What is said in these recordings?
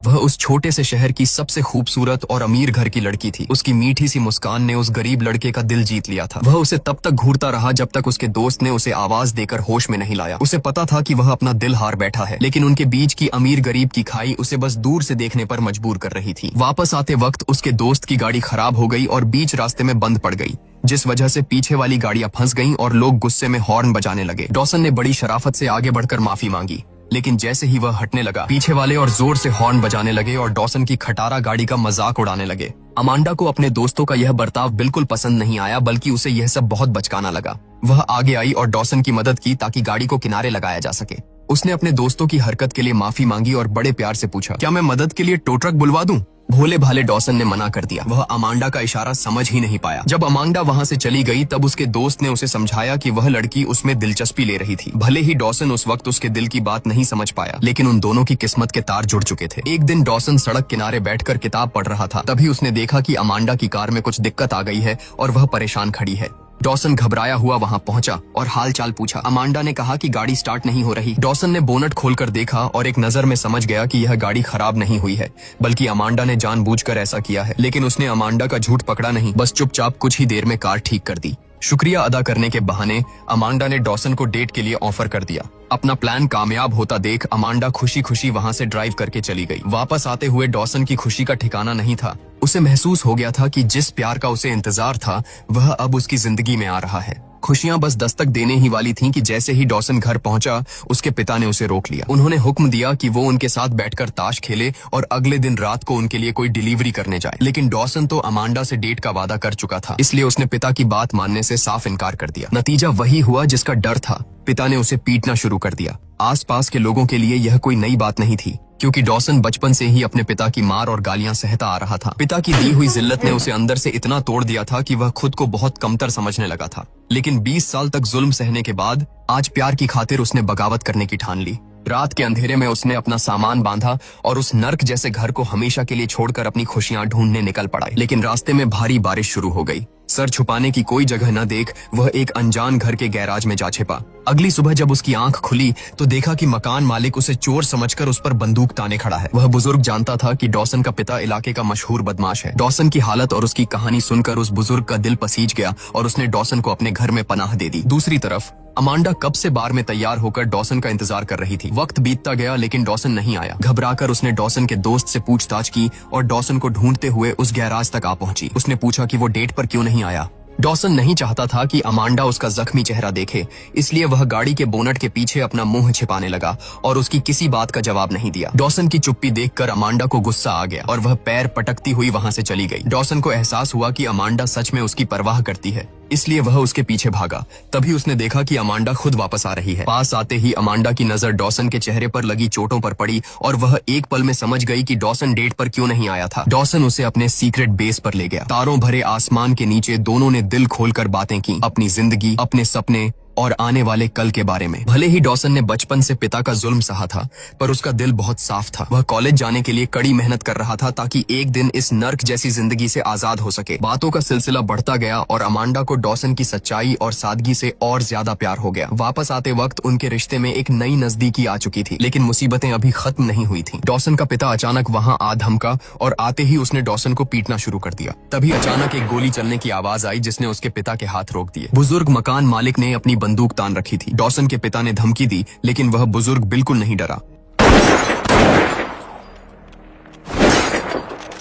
वह उस छोटे से शहर की सबसे खूबसूरत और अमीर घर की लड़की थी। उसकी मीठी सी मुस्कान ने उस गरीब लड़के का दिल जीत लिया था। वह उसे तब तक घूरता रहा जब तक उसके दोस्त ने उसे आवाज देकर होश में नहीं लाया। उसे पता था कि वह अपना दिल हार बैठा है, लेकिन उनके बीच की अमीर गरीब की खाई उसे बस दूर से देखने पर मजबूर कर रही थी। वापस आते वक्त उसके दोस्त की गाड़ी खराब हो गई और बीच रास्ते में बंद पड़ गई, जिस वजह से पीछे वाली गाड़ियां फंस गईं और लोग गुस्से में हॉर्न बजाने लगे। डॉसन ने बड़ी शराफत से आगे बढ़कर माफी मांगी, लेकिन जैसे ही वह हटने लगा, पीछे वाले और जोर से हॉर्न बजाने लगे और डॉसन की खटारा गाड़ी का मजाक उड़ाने लगे। अमांडा को अपने दोस्तों का यह बर्ताव बिल्कुल पसंद नहीं आया, बल्कि उसे यह सब बहुत बचकाना लगा। वह आगे आई और डॉसन की मदद की ताकि गाड़ी को किनारे लगाया जा सके। उसने अपने दोस्तों की हरकत के लिए माफी मांगी और बड़े प्यार से पूछा, क्या मैं मदद के लिए टो ट्रक बुलवा दूं? भोले भाले डॉसन ने मना कर दिया। वह अमांडा का इशारा समझ ही नहीं पाया। जब अमांडा वहां से चली गई तब उसके दोस्त ने उसे समझाया कि वह लड़की उसमें दिलचस्पी ले रही थी। भले ही डॉसन उस वक्त उसके दिल की बात नहीं समझ पाया, लेकिन उन दोनों की किस्मत के तार जुड़ चुके थे। एक दिन डॉसन सड़क किनारे बैठकर किताब पढ़ रहा था। तभी उसने देखा कि अमांडा की कार में कुछ दिक्कत आ गई है और वह परेशान खड़ी है। डॉसन घबराया हुआ वहां पहुंचा और हालचाल पूछा। अमांडा ने कहा कि गाड़ी स्टार्ट नहीं हो रही। डॉसन ने बोनट खोलकर देखा और एक नजर में समझ गया कि यह गाड़ी खराब नहीं हुई है, बल्कि अमांडा ने जानबूझकर ऐसा किया है। लेकिन उसने अमांडा का झूठ पकड़ा नहीं, बस चुपचाप कुछ ही देर में कार ठीक कर दी। शुक्रिया अदा करने के बहाने अमांडा ने डॉसन को डेट के लिए ऑफर कर दिया। अपना प्लान कामयाब होता देख अमांडा खुशी खुशी वहां से ड्राइव करके चली गई। वापस आते हुए डॉसन की खुशी का ठिकाना नहीं था। उसे महसूस हो गया था कि जिस प्यार का उसे इंतजार था वह अब उसकी जिंदगी में आ रहा है। खुशियां बस दस्तक देने ही वाली थीं कि जैसे ही डॉसन घर पहुंचा, उसके पिता ने उसे रोक लिया। उन्होंने हुक्म दिया कि वो उनके साथ बैठकर ताश खेले और अगले दिन रात को उनके लिए कोई डिलीवरी करने जाए। लेकिन डॉसन तो अमांडा से डेट का वादा कर चुका था, इसलिए उसने पिता की बात मानने से साफ इनकार कर दिया। नतीजा वही हुआ जिसका डर था। पिता ने उसे पीटना शुरू कर दिया। आसपास के लोगों के लिए यह कोई नई बात नहीं थी, क्योंकि डॉसन बचपन से ही अपने पिता की मार और गालियां सहता आ रहा था। पिता की दी हुई जिल्लत ने उसे अंदर से इतना तोड़ दिया था कि वह खुद को बहुत कमतर समझने लगा था। लेकिन 20 साल तक जुल्म सहने के बाद आज प्यार की खातिर उसने बगावत करने की ठान ली। रात के अंधेरे में उसने अपना सामान बांधा और उस नर्क जैसे घर को हमेशा के लिए छोड़कर अपनी खुशियां ढूंढने निकल पड़ा। लेकिन रास्ते में भारी बारिश शुरू हो गई। सर छुपाने की कोई जगह न देख वह एक अनजान घर के गैराज में जा छिपा। अगली सुबह जब उसकी आंख खुली तो देखा कि मकान मालिक उसे चोर समझकर उस पर बंदूक ताने खड़ा है। वह बुजुर्ग जानता था कि डॉसन का पिता इलाके का मशहूर बदमाश है। डॉसन की हालत और उसकी कहानी सुनकर उस बुजुर्ग का दिल पसीज गया और उसने डॉसन को अपने घर में पनाह दे दी। दूसरी तरफ अमांडा कब से बार में तैयार होकर डॉसन का इंतजार कर रही थी। वक्त बीतता गया लेकिन डॉसन नहीं आया। घबराकर उसने डॉसन के दोस्त से पूछताछ की और डॉसन को ढूंढते हुए उस गैराज तक आ पहुंची। उसने पूछा कि वो डेट पर क्यों नहीं आया। डॉसन नहीं चाहता था कि अमांडा उसका जख्मी चेहरा देखे, इसलिए वह गाड़ी के बोनट के पीछे अपना मुंह छिपाने लगा और उसकी किसी बात का जवाब नहीं दिया। डॉसन की चुप्पी देखकर अमांडा को गुस्सा आ गया और वह पैर पटकती हुई वहां से चली गई। डॉसन को एहसास हुआ कि अमांडा सच में उसकी परवाह करती है, इसलिए वह उसके पीछे भागा। तभी उसने देखा कि अमांडा खुद वापस आ रही है। पास आते ही अमांडा की नजर डॉसन के चेहरे पर लगी चोटों पर पड़ी और वह एक पल में समझ गई कि डॉसन डेट पर क्यों नहीं आया था। डॉसन उसे अपने सीक्रेट बेस पर ले गया। तारों भरे आसमान के नीचे दोनों ने दिल खोलकर बातें की, अपनी जिंदगी, अपने सपने और आने वाले कल के बारे में। भले ही डॉसन ने बचपन से पिता का जुल्म सहा था, पर उसका दिल बहुत साफ था। वह कॉलेज जाने के लिए कड़ी मेहनत कर रहा था ताकि एक दिन इस नर्क जैसी जिंदगी से आजाद हो सके। बातों का सिलसिला बढ़ता गया और अमांडा को डॉसन की सच्चाई और सादगी से और ज्यादा प्यार हो गया। वापस आते वक्त उनके रिश्ते में एक नई नजदीकी आ चुकी थी, लेकिन मुसीबतें अभी खत्म नहीं हुई थी। डॉसन का पिता अचानक वहां आ धमका और आते ही उसने डॉसन को पीटना शुरू कर दिया। तभी अचानक एक गोली चलने की आवाज आई जिसने उसके पिता के हाथ रोक दिए। बुजुर्ग मकान मालिक ने अपनी बंदूक तान रखी थी। डॉसन के पिता ने धमकी दी, लेकिन वह बुजुर्ग बिल्कुल नहीं डरा।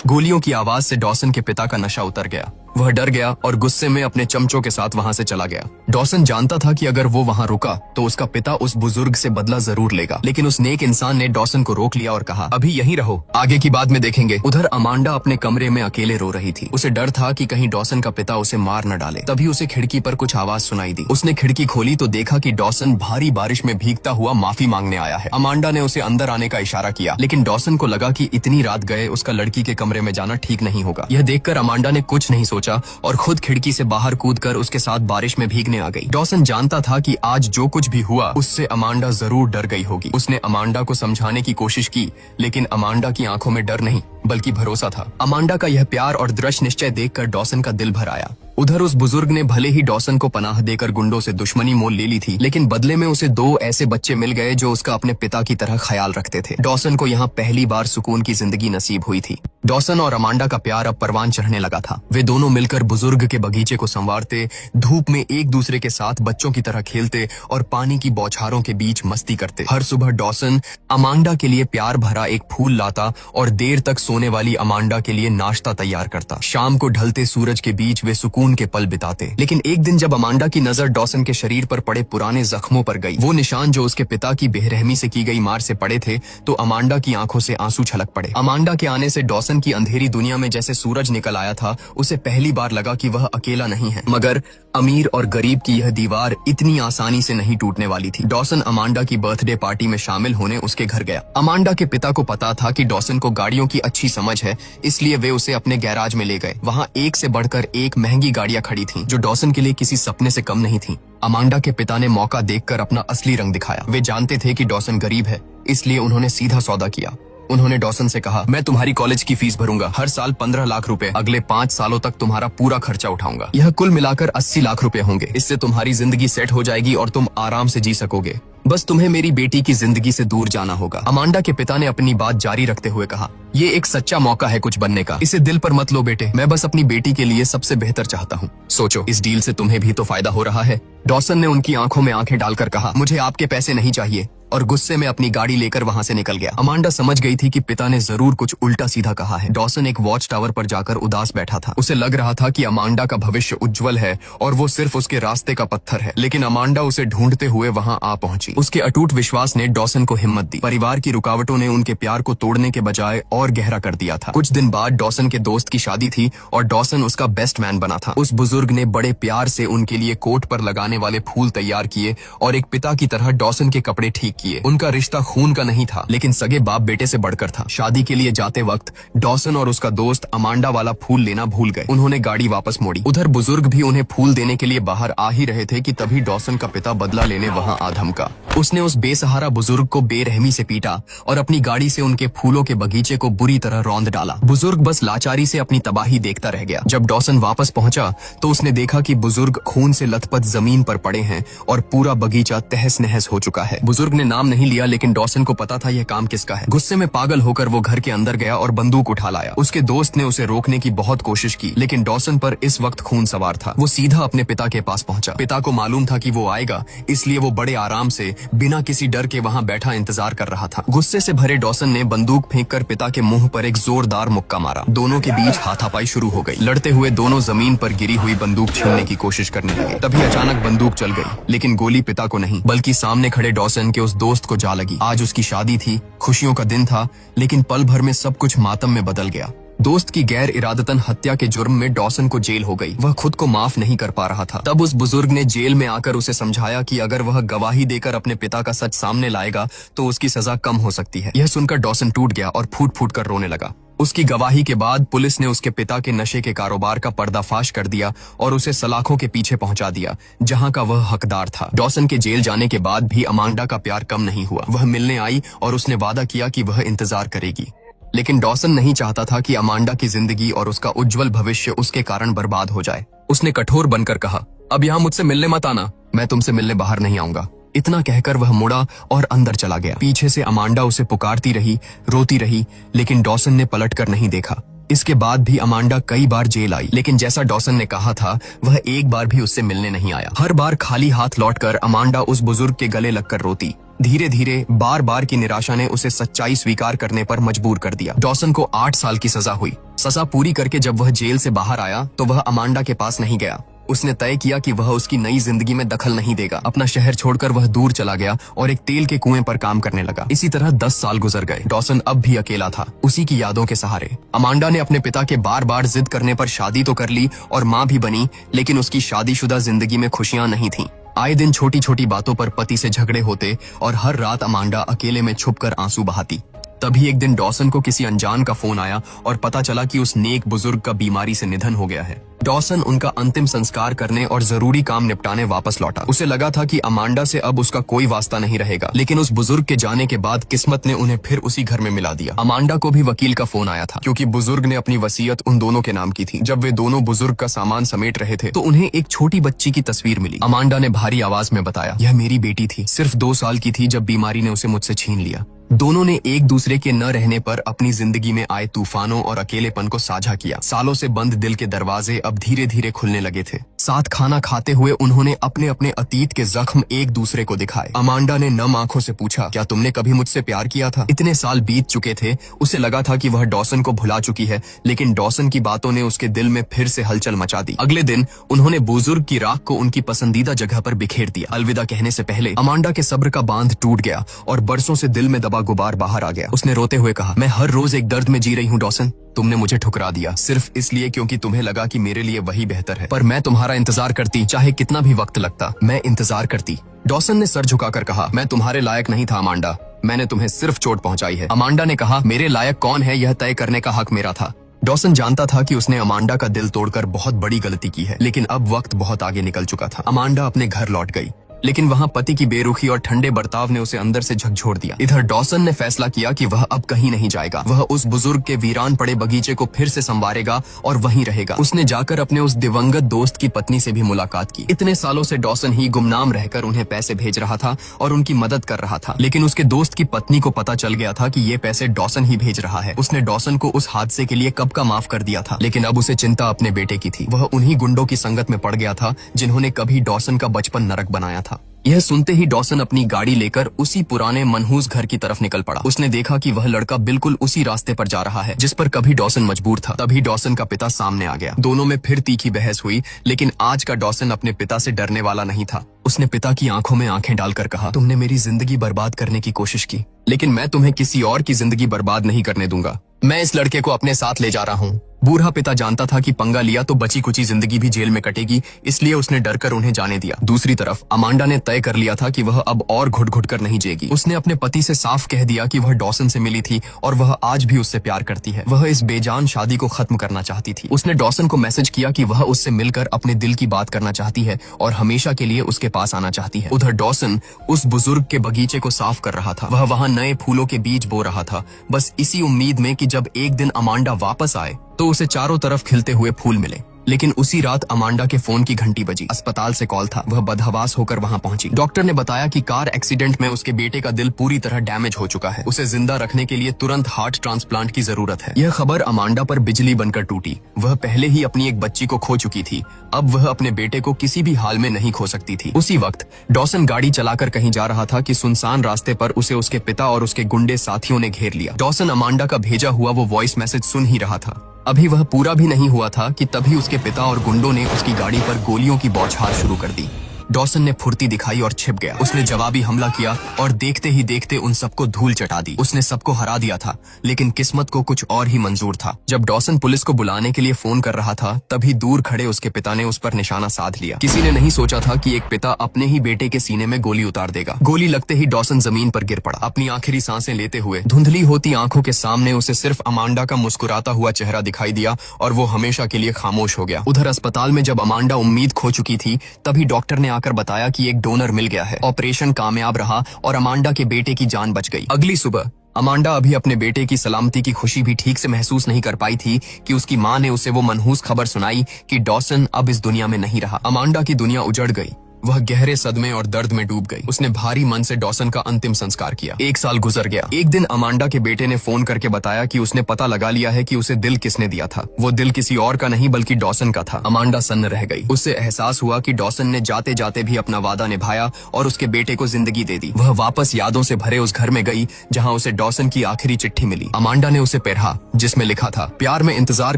गोलियों की आवाज से डॉसन के पिता का नशा उतर गया। वह डर गया और गुस्से में अपने चमचों के साथ वहां से चला गया। डॉसन जानता था कि अगर वो वहां रुका तो उसका पिता उस बुजुर्ग से बदला जरूर लेगा, लेकिन उस नेक इंसान ने डॉसन को रोक लिया और कहा, अभी यहीं रहो, आगे की बात में देखेंगे। उधर अमांडा अपने कमरे में अकेले रो रही थी। उसे डर था कि कहीं डॉसन का पिता उसे मार न डाले। तभी उसे खिड़की पर कुछ आवाज सुनाई दी। उसने खिड़की खोली तो देखा कि डॉसन भारी बारिश में भीगता हुआ माफी मांगने आया है। अमांडा ने उसे अंदर आने का इशारा किया, लेकिन डॉसन को लगा कि इतनी रात गए उसका लड़की के कमरे में जाना ठीक नहीं होगा। यह देखकर अमांडा ने कुछ नहीं सोचा और खुद खिड़की से बाहर कूदकर उसके साथ बारिश में भीगने आ गई। डॉसन जानता था कि आज जो कुछ भी हुआ उससे अमांडा जरूर डर गई होगी। उसने अमांडा को समझाने की कोशिश की, लेकिन अमांडा की आंखों में डर नहीं बल्कि भरोसा था। अमांडा का यह प्यार और दृढ़ निश्चय देखकर डॉसन का दिल भर आया। उधर उस बुजुर्ग ने भले ही डॉसन को पनाह देकर गुंडों से दुश्मनी मोल ले ली थी, लेकिन बदले में उसे 2 ऐसे बच्चे मिल गए जो उसका अपने पिता की तरह ख्याल रखते थे। डॉसन को यहाँ पहली बार सुकून की जिंदगी नसीब हुई थी। डॉसन और अमांडा का प्यार अब परवान चढ़ने लगा था। वे दोनों मिलकर बुजुर्ग के बगीचे को संवारते, धूप में एक दूसरे के साथ बच्चों की तरह खेलते और पानी की बौछारों के बीच मस्ती करते। हर सुबह डॉसन अमांडा के लिए प्यार भरा एक फूल लाता और देर तक सोने वाली अमांडा के लिए नाश्ता तैयार करता। शाम को ढलते सूरज के बीच वे सुकून के पल बिताते। लेकिन एक दिन जब अमांडा की नजर डॉसन के शरीर पर पड़े पुराने जख्मों पर गई, वो निशान जो उसके पिता की बेरहमी से की गई मार से पड़े थे, तो अमांडा की आंखों से आंसू छलक पड़े। अमांडा के आने से डॉसन की अंधेरी दुनिया में जैसे सूरज निकल आया था। उसे पहली बार लगा कि वह अकेला नहीं है, मगर अमीर और गरीब की यह दीवार इतनी आसानी से नहीं टूटने वाली थी। डॉसन अमांडा की बर्थडे पार्टी में शामिल होने उसके घर गया। अमांडा के पिता को पता था कि डॉसन को गाड़ियों की अच्छी समझ है, इसलिए वे उसे अपने गैराज में ले गए। वहाँ एक से बढ़कर एक महंगी गाड़ियां खड़ी थीं, जो डॉसन के लिए किसी सपने से कम नहीं थीं। अमांडा के पिता ने मौका देखकर अपना असली रंग दिखाया। वे जानते थे कि डॉसन गरीब है, इसलिए उन्होंने सीधा सौदा किया। उन्होंने डॉसन से कहा, मैं तुम्हारी कॉलेज की फीस भरूंगा, हर साल 15 लाख रुपए, अगले 5 सालों तक तुम्हारा पूरा खर्चा उठाऊंगा। यह कुल मिलाकर 80 लाख रुपए होंगे। इससे तुम्हारी जिंदगी सेट हो जाएगी और तुम आराम से जी सकोगे। बस तुम्हें मेरी बेटी की जिंदगी से दूर जाना होगा। अमांडा के पिता ने अपनी बात जारी रखते हुए कहा, ये एक सच्चा मौका है कुछ बनने का, इसे दिल पर मत लो बेटे, मैं बस अपनी बेटी के लिए सबसे बेहतर चाहता हूँ। सोचो, इस डील से तुम्हें भी तो फायदा हो रहा है। डॉसन ने उनकी आंखों में आंखें डालकर कहा, मुझे आपके पैसे नहीं चाहिए, और गुस्से में अपनी गाड़ी लेकर वहां से निकल गया। अमांडा समझ गई थी कि पिता ने जरूर कुछ उल्टा सीधा कहा है। डॉसन एक वॉच टावर पर जाकर उदास बैठा था। उसे लग रहा था कि अमांडा का भविष्य उज्जवल है और वो सिर्फ उसके रास्ते का पत्थर है। लेकिन अमांडा उसे ढूंढते हुए वहां आ पहुंची। उसके अटूट विश्वास ने डॉसन को हिम्मत दी। परिवार की रुकावटों ने उनके प्यार को तोड़ने के बजाय और गहरा कर दिया था। कुछ दिन बाद डॉसन के दोस्त की शादी थी और डॉसन उसका बेस्ट मैन बना था। उस बुजुर्ग ने बड़े प्यार से उनके लिए कोट पर लगाने वाले फूल तैयार किए और एक पिता की तरह डॉसन के कपड़े ठीक किए। उनका रिश्ता खून का नहीं था, लेकिन सगे बाप बेटे से बढ़कर था। शादी के लिए जाते वक्त डॉसन और उसका दोस्त अमांडा वाला फूल लेना भूल गए। उन्होंने गाड़ी वापस मोड़ी। उधर बुजुर्ग भी उन्हें फूल देने के लिए बाहर आ ही रहे थे कि तभी डॉसन का पिता बदला लेने वहां आ धमका। उसने उस बेसहारा बुजुर्ग को बेरहमी से पीटा और अपनी गाड़ी से उनके फूलों के बगीचे को बुरी तरह रौंद डाला। बुजुर्ग बस लाचारी से अपनी तबाही देखता रह गया। जब डॉसन वापस पहुंचा तो उसने देखा कि बुजुर्ग खून से लथपथ जमीन पर पड़े हैं और पूरा बगीचा तहस नहस हो चुका है। बुजुर्ग ने नाम नहीं लिया, लेकिन डॉसन को पता था यह काम किसका है। गुस्से में पागल होकर वो घर के अंदर गया और बंदूक उठा लाया। उसके दोस्त ने उसे रोकने की बहुत कोशिश की, लेकिन डॉसन पर इस वक्त खून सवार था। वो सीधा अपने पिता के पास पहुंचा। पिता को मालूम था कि वो आएगा, इसलिए वो बड़े आराम से बिना किसी डर के वहां बैठा इंतजार कर रहा था। गुस्से से भरे डॉसन ने बंदूक फेंककर पिता के मुंह पर एक जोरदार मुक्का मारा। दोनों के बीच हाथापाई शुरू हो गई। लड़ते हुए दोनों जमीन पर गिरी हुई बंदूक छीनने की कोशिश करने लगे। तभी अचानक बंदूक चल गई, लेकिन गोली पिता को नहीं बल्कि सामने खड़े डॉसन के उस दोस्त को जा लगी। आज उसकी शादी थी, खुशियों का दिन था, लेकिन पल भर में सब कुछ मातम में बदल गया। दोस्त की गैर इरादतन हत्या के जुर्म में डॉसन को जेल हो गई। वह खुद को माफ नहीं कर पा रहा था। तब उस बुजुर्ग ने जेल में आकर उसे समझाया कि अगर वह गवाही देकर अपने पिता का सच सामने लाएगा तो उसकी सजा कम हो सकती है। यह सुनकर डॉसन टूट गया और फूट फूट कर रोने लगा। उसकी गवाही के बाद पुलिस ने उसके पिता के नशे के कारोबार का पर्दाफाश कर दिया और उसे सलाखों के पीछे पहुंचा दिया, जहां का वह हकदार था। डॉसन के जेल जाने के बाद भी अमांडा का प्यार कम नहीं हुआ। वह मिलने आई और उसने वादा किया कि वह इंतजार करेगी। लेकिन डॉसन नहीं चाहता था कि अमांडा की जिंदगी और उसका उज्जवल भविष्य उसके कारण बर्बाद हो जाए। उसने कठोर बनकर कहा, अब यहाँ मुझसे मिलने मत आना, मैं तुमसे मिलने बाहर नहीं आऊंगा। इतना कहकर वह मुड़ा और अंदर चला गया। पीछे से अमांडा उसे पुकारती रही, रोती रही, लेकिन डॉसन ने पलटकर नहीं देखा। इसके बाद भी अमांडा कई बार जेल आई, लेकिन जैसा डॉसन ने कहा था, वह एक बार भी उससे मिलने नहीं आया। हर बार खाली हाथ लौटकर अमांडा उस बुजुर्ग के गले लगकर रोती। धीरे धीरे बार बार की निराशा ने उसे सच्चाई स्वीकार करने पर मजबूर कर दिया। डॉसन को 8 साल की सजा हुई। सजा पूरी करके जब वह जेल से बाहर आया तो वह अमांडा के पास नहीं गया। उसने तय किया कि वह उसकी नई जिंदगी में दखल नहीं देगा। अपना शहर छोड़कर वह दूर चला गया और एक तेल के कुएं पर काम करने लगा। इसी तरह 10 साल गुजर गए। डॉसन अब भी अकेला था, उसी की यादों के सहारे। अमांडा ने अपने पिता के बार बार जिद करने पर शादी तो कर ली और माँ भी बनी, लेकिन उसकी शादीशुदा जिंदगी में खुशियां नहीं थीं। आए दिन छोटी छोटी बातों पर पति से झगड़े होते और हर रात अमांडा अकेले में छुपकर आंसू बहाती। तभी एक दिन डॉसन को किसी अनजान का फोन आया और पता चला कि उस नेक बुजुर्ग का बीमारी से निधन हो गया है। डॉसन उनका अंतिम संस्कार करने और जरूरी काम निपटाने वापस लौटा। उसे लगा था कि अमांडा से अब उसका कोई वास्ता नहीं रहेगा, लेकिन उस बुजुर्ग के जाने के बाद किस्मत ने उन्हें फिर उसी घर में मिला दिया। अमांडा को भी वकील का फोन आया था, क्योंकि बुजुर्ग ने अपनी वसीयत उन दोनों के नाम की थी। जब वे दोनों बुजुर्ग का सामान समेट रहे थे तो उन्हें एक छोटी बच्ची की तस्वीर मिली। अमांडा ने भारी आवाज में बताया, यह मेरी बेटी थी, सिर्फ 2 साल की थी जब बीमारी ने उसे मुझसे छीन लिया। दोनों ने एक दूसरे के न रहने पर अपनी जिंदगी में आए तूफानों और अकेलेपन को साझा किया। सालों से बंद दिल के दरवाजे अब धीरे धीरे खुलने लगे थे। साथ खाना खाते हुए उन्होंने अपने अपने अतीत के जख्म एक दूसरे को दिखाए। अमांडा ने नम आंखों से पूछा, क्या तुमने कभी मुझसे प्यार किया था? इतने साल बीत चुके थे, उसे लगा था कि वह डॉसन को भुला चुकी है, लेकिन डॉसन की बातों ने उसके दिल में फिर से हलचल मचा दी। अगले दिन उन्होंने बुजुर्ग की राख को उनकी पसंदीदा जगह पर बिखेर दिया। अलविदा कहने से पहले अमांडा के सब्र का बांध टूट गया और बरसों से दिल में दबा गुबार बाहर आ गया। उसने रोते हुए कहा, मैं हर रोज एक दर्द में जी रही हूँ डॉसन। तुमने मुझे ठुकरा दिया सिर्फ इसलिए क्योंकि तुम्हें लगा कि मेरे लिए वही बेहतर है, पर मैं तुम्हारा इंतजार करती, चाहे कितना भी वक्त लगता, मैं इंतजार करती। डॉसन ने सर झुकाकर कहा, मैं तुम्हारे लायक नहीं था अमांडा, मैंने तुम्हें सिर्फ चोट पहुंचाई है। अमांडा ने कहा, मेरे लायक कौन है यह तय करने का हक मेरा था। डॉसन जानता था कि उसने अमांडा का दिल तोड़कर बहुत बड़ी गलती की है, लेकिन अब वक्त बहुत आगे निकल चुका था। अमांडा अपने घर लौट गई, लेकिन वहाँ पति की बेरुखी और ठंडे बर्ताव ने उसे अंदर से झकझोर दिया। इधर डॉसन ने फैसला किया कि वह अब कहीं नहीं जाएगा। वह उस बुजुर्ग के वीरान पड़े बगीचे को फिर से संवारेगा और वहीं रहेगा। उसने जाकर अपने उस दिवंगत दोस्त की पत्नी से भी मुलाकात की। इतने सालों से डॉसन ही गुमनाम रहकर उन्हें पैसे भेज रहा था और उनकी मदद कर रहा था, लेकिन उसके दोस्त की पत्नी को पता चल गया था कि ये पैसे डॉसन ही भेज रहा है। उसने डॉसन को उस हादसे के लिए कब का माफ कर दिया था, लेकिन अब उसे चिंता अपने बेटे की थी। वह उन्हीं गुंडों की संगत में पड़ गया था जिन्होंने कभी डॉसन का बचपन नरक बनाया था। यह सुनते ही डॉसन अपनी गाड़ी लेकर उसी पुराने मनहूस घर की तरफ निकल पड़ा। उसने देखा कि वह लड़का बिल्कुल उसी रास्ते पर जा रहा है जिस पर कभी डॉसन मजबूर था। तभी डॉसन का पिता सामने आ गया। दोनों में फिर तीखी बहस हुई, लेकिन आज का डॉसन अपने पिता से डरने वाला नहीं था। उसने पिता की आंखों में आंखें डालकर कहा, तुमने मेरी जिंदगी बर्बाद करने की कोशिश की, लेकिन मैं तुम्हें किसी और की जिंदगी बर्बाद नहीं करने दूंगा। मैं इस लड़के को अपने साथ ले जा रहा हूँ। बूढ़ा पिता जानता था कि पंगा लिया तो बची कुची जिंदगी भी जेल में कटेगी, इसलिए उसने डरकर उन्हें जाने दिया। दूसरी तरफ अमांडा ने तय कर लिया था कि वह अब और घुट घुट कर नहीं जिएगी। उसने अपने पति से साफ कह दिया कि वह डॉसन से मिली थी और वह आज भी उससे प्यार करती है। वह इस बेजान शादी को खत्म करना चाहती थी। उसने डॉसन को मैसेज किया कि वह उससे मिलकर अपने दिल की बात करना चाहती है और हमेशा के लिए उसके पास आना चाहती है। उधर डॉसन उस बुजुर्ग के बगीचे को साफ कर रहा था। वह वहाँ नए फूलों के बीज बो रहा था, बस इसी उम्मीद में कि जब एक दिन अमांडा वापस आए तो उसे चारों तरफ खिलते हुए फूल मिले। लेकिन उसी रात अमांडा के फोन की घंटी बजी। अस्पताल से कॉल था। वह बदहवास होकर वहां पहुंची। डॉक्टर ने बताया कि कार एक्सीडेंट में उसके बेटे का दिल पूरी तरह डैमेज हो चुका है। उसे जिंदा रखने के लिए तुरंत हार्ट ट्रांसप्लांट की जरूरत है। यह खबर अमांडा पर बिजली बनकर टूटी। वह पहले ही अपनी एक बच्ची को खो चुकी थी, अब वह अपने बेटे को किसी भी हाल में नहीं खो सकती थी। उसी वक्त डॉसन गाड़ी चलाकर कहीं जा रहा था कि सुनसान रास्ते पर उसे उसके पिता और उसके गुंडे साथियों ने घेर लिया। डॉसन अमांडा का भेजा हुआ वो वॉइस मैसेज सुन ही रहा था। अभी वह पूरा भी नहीं हुआ था कि तभी उसके पिता और गुंडों ने उसकी गाड़ी पर गोलियों की बौछार शुरू कर दी। डॉसन ने फुर्ती दिखाई और छिप गया। उसने जवाबी हमला किया और देखते ही देखते उन सबको धूल चटा दी। उसने सबको हरा दिया था, लेकिन किस्मत को कुछ और ही मंजूर था। जब डॉसन पुलिस को बुलाने के लिए फोन कर रहा था, तभी दूर खड़े उसके पिता ने उस पर निशाना साध लिया। किसी ने नहीं सोचा था कि एक पिता अपने ही बेटे के सीने में गोली उतार देगा। गोली लगते ही डॉसन जमीन पर गिर पड़ा। अपनी आखिरी सांसें लेते हुए धुंधली होती आंखों के सामने उसे सिर्फ अमांडा का मुस्कुराता हुआ चेहरा दिखाई दिया और वो हमेशा के लिए खामोश हो गया। उधर अस्पताल में जब अमांडा उम्मीद खो चुकी थी, तभी डॉक्टर ने आकर बताया कि एक डोनर मिल गया है। ऑपरेशन कामयाब रहा और अमांडा के बेटे की जान बच गई। अगली सुबह अमांडा अभी अपने बेटे की सलामती की खुशी भी ठीक से महसूस नहीं कर पाई थी कि उसकी मां ने उसे वो मनहूस खबर सुनाई कि डॉसन अब इस दुनिया में नहीं रहा। अमांडा की दुनिया उजड़ गई। वह गहरे सदमे और दर्द में डूब गई। उसने भारी मन से डॉसन का अंतिम संस्कार किया। 1 साल गुजर गया। एक दिन अमांडा के बेटे ने फोन करके बताया कि उसने पता लगा लिया है कि उसे दिल किसने दिया था। वो दिल किसी और का नहीं बल्कि डॉसन का था। अमांडा सन्न रह गई। उससे एहसास हुआ कि डॉसन ने जाते जाते भी अपना वादा निभाया और उसके बेटे को जिंदगी दे दी। वह वापस यादों से भरे उस घर में गई जहाँ उसे डॉसन की आखिरी चिट्ठी मिली। अमांडा ने उसे पढ़ा, जिसमें लिखा था, प्यार में इंतजार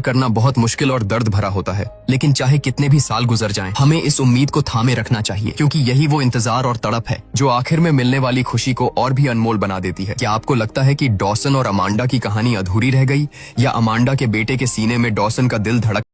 करना बहुत मुश्किल और दर्द भरा होता है, लेकिन चाहे कितने भी साल गुजर जाएं, हमें इस उम्मीद को थामे रखना चाहिए, क्योंकि यही वो इंतजार और तड़प है जो आखिर में मिलने वाली खुशी को और भी अनमोल बना देती है। क्या आपको लगता है कि डॉसन और अमांडा की कहानी अधूरी रह गई, या अमांडा के बेटे के सीने में डॉसन का दिल धड़क